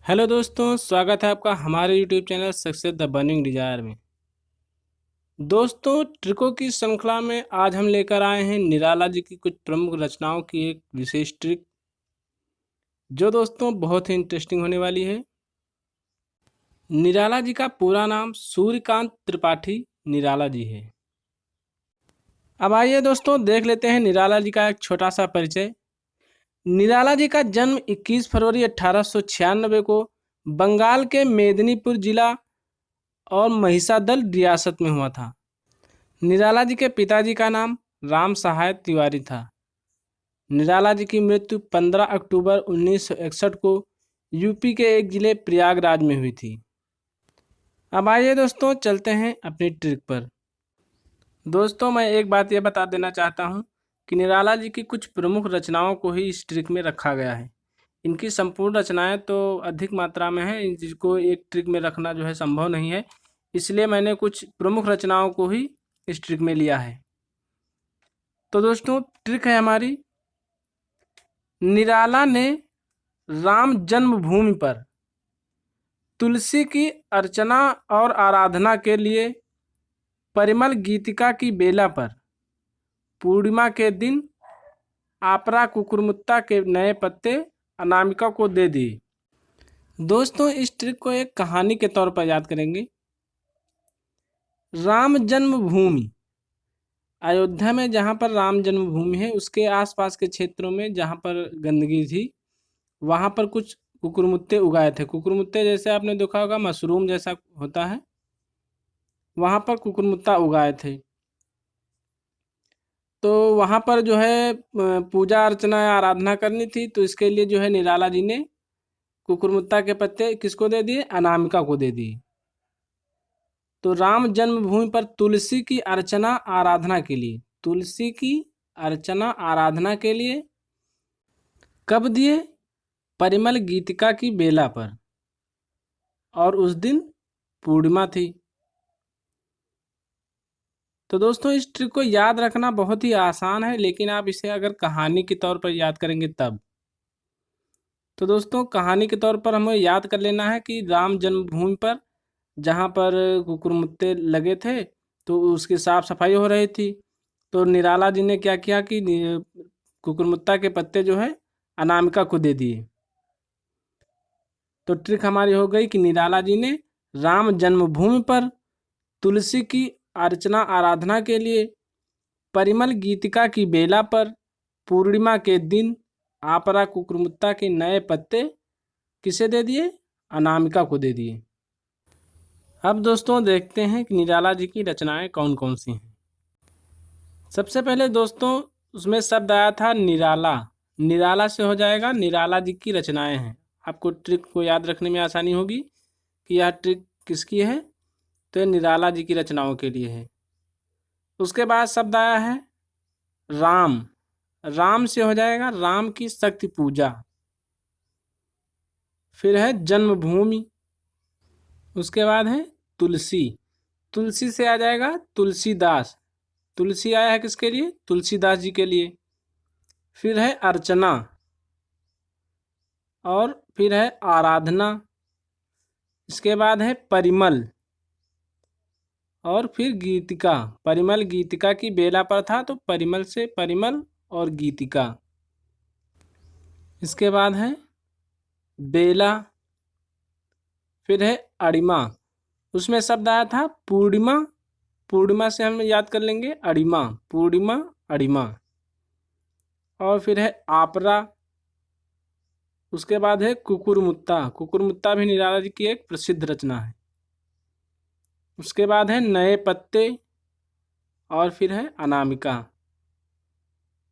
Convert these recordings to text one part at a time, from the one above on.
Hello दोस्तों, स्वागत है आपका हमारे YouTube channel success the burning desire में। दोस्तों, ट्रिकों की श्रृंखला में आज हम लेकर आए हैं निराला जी की कुछ प्रमुख रचनाओं की एक विशेष ट्रिक, जो दोस्तों बहुत ही इंटरेस्टिंग होने वाली है। निराला जी का पूरा नाम सूर्यकांत त्रिपाठी निराला जी है। अब आइए दोस्तों, देख लेते हैं निराला जी का एक छोटा सा परिचय। निराला जी का जन्म 21 फरवरी 1896 को बंगाल के मेदिनीपुर जिला और महिषादल रियासत में हुआ था। निराला जी के पिताजी का नाम राम सहाय तिवारी था। निराला जी की मृत्यु 15 अक्टूबर 1961 को यूपी के एक जिले प्रयागराज में हुई थी। अब आइए दोस्तों, चलते हैं अपनी ट्रिक पर। दोस्तों, मैं एक बात यह बता देना चाहता हूँ कि निराला जी की कुछ प्रमुख रचनाओं को ही इस ट्रिक में रखा गया है। इनकी संपूर्ण रचनाएं तो अधिक मात्रा में है, जिसको एक ट्रिक में रखना जो है संभव नहीं है। इसलिए मैंने कुछ प्रमुख रचनाओं को ही इस ट्रिक में लिया है। तो दोस्तों, ट्रिक है हमारी, निराला ने राम जन्मभूमि पर तुलसी की अर्चना और आराधना के लिए परिमल गीतिका की बेला पर पूर्णिमा के दिन आपरा कुकुरमुत्ता के नए पत्ते अनामिका को दे दिए। दोस्तों, इस ट्रिक को एक कहानी के तौर पर याद करेंगे। राम जन्मभूमि, अयोध्या में जहाँ पर राम जन्मभूमि है उसके आसपास के क्षेत्रों में जहाँ पर गंदगी थी, वहाँ पर कुछ कुकुरमुत्ते उगाए थे। कुकुरमुत्ते जैसे आपने देखा होगा, मशरूम जैसा होता है, वहाँ पर कुकुरमुत्ता उगाए थे। तो वहाँ पर जो है पूजा अर्चना या आराधना करनी थी, तो इसके लिए जो है निराला जी ने कुकुरमुत्ता के पत्ते किसको दे दिए? अनामिका को दे दिए। तो राम जन्मभूमि पर तुलसी की अर्चना आराधना के लिए, तुलसी की अर्चना आराधना के लिए कब दिए? परिमल गीतिका की बेला पर, और उस दिन पूर्णिमा थी। तो दोस्तों, इस ट्रिक को याद रखना बहुत ही आसान है, लेकिन आप इसे अगर कहानी के तौर पर याद करेंगे तब। तो दोस्तों, कहानी के तौर पर हमें याद कर लेना है कि राम जन्मभूमि पर जहाँ पर कुकुरमुत्ते लगे थे, तो उसकी साफ सफाई हो रही थी। तो निराला जी ने क्या किया कि कुकुरमुत्ता के पत्ते जो है अनामिका को दे दिए। तो ट्रिक हमारी हो गई कि निराला जी ने राम जन्मभूमि पर तुलसी की अर्चना आराधना के लिए परिमल गीतिका की बेला पर पूर्णिमा के दिन आपरा कुकुरमुत्ता के नए पत्ते किसे दे दिए? अनामिका को दे दिए। अब दोस्तों, देखते हैं कि निराला जी की रचनाएं कौन कौन सी हैं। सबसे पहले दोस्तों, उसमें शब्द आया था निराला। निराला से हो जाएगा निराला जी की रचनाएं हैं। आपको ट्रिक को याद रखने में आसानी होगी कि यह ट्रिक किसकी है। तो ये निराला जी की रचनाओं के लिए है। उसके बाद शब्द आया है राम। राम से हो जाएगा राम की शक्ति पूजा। फिर है जन्मभूमि। उसके बाद है तुलसी। तुलसी से आ जाएगा तुलसीदास। तुलसी आया है किसके लिए? तुलसीदास जी के लिए। फिर है अर्चना, और फिर है आराधना। इसके बाद है परिमल, और फिर गीतिका। परिमल गीतिका की बेला पर था, तो परिमल से परिमल और गीतिका। इसके बाद है बेला। फिर है अड़िमा। उसमें शब्द आया था पूर्णिमा। पूर्णिमा से हम याद कर लेंगे अड़िमा, पूर्णिमा अड़िमा। और फिर है आपरा। उसके बाद है कुकुरमुत्ता। कुकुरमुत्ता भी निराला जी की एक प्रसिद्ध रचना है। उसके बाद है नए पत्ते, और फिर है अनामिका।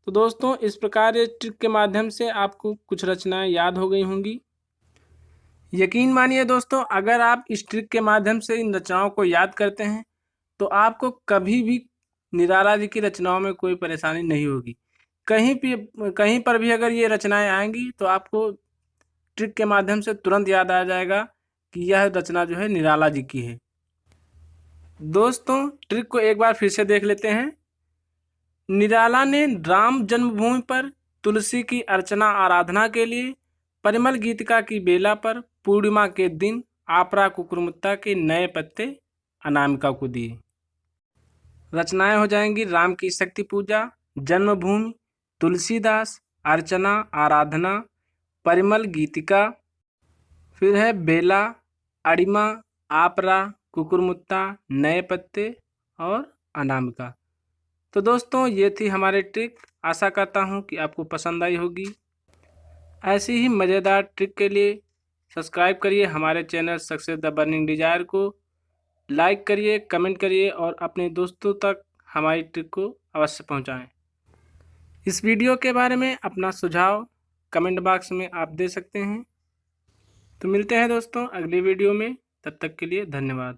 तो दोस्तों, इस प्रकार इस ट्रिक के माध्यम से आपको कुछ रचनाएं याद हो गई होंगी। यकीन मानिए दोस्तों, अगर आप इस ट्रिक के माध्यम से इन रचनाओं को याद करते हैं तो आपको कभी भी निराला जी की रचनाओं में कोई परेशानी नहीं होगी। कहीं पर भी अगर ये रचनाएं आएंगी तो आपको ट्रिक के माध्यम से तुरंत याद आ जाएगा कि यह रचना जो है निराला जी की है। दोस्तों, ट्रिक को एक बार फिर से देख लेते हैं। निराला ने राम जन्मभूमि पर तुलसी की अर्चना आराधना के लिए परिमल गीतिका की बेला पर पूर्णिमा के दिन आपरा कुकुरमुत्ता के नए पत्ते अनामिका को दिए। रचनाएं हो जाएंगी राम की शक्ति पूजा, जन्मभूमि, तुलसीदास, अर्चना, आराधना, परिमल गीतिका, फिर है बेला, अड़िमा, आपरा, कुकुरमुत्ता, नए पत्ते और अनामिका। तो दोस्तों ये थी हमारी ट्रिक। आशा करता हूँ कि आपको पसंद आई होगी। ऐसी ही मज़ेदार ट्रिक के लिए सब्सक्राइब करिए हमारे channel success the burning desire को, लाइक करिए, कमेंट करिए और अपने दोस्तों तक हमारी ट्रिक को अवश्य पहुंचाएं। इस वीडियो के बारे में अपना सुझाव कमेंट बॉक्स में आप दे सकते हैं। तो मिलते हैं दोस्तों अगली वीडियो में, तब तक के लिए धन्यवाद।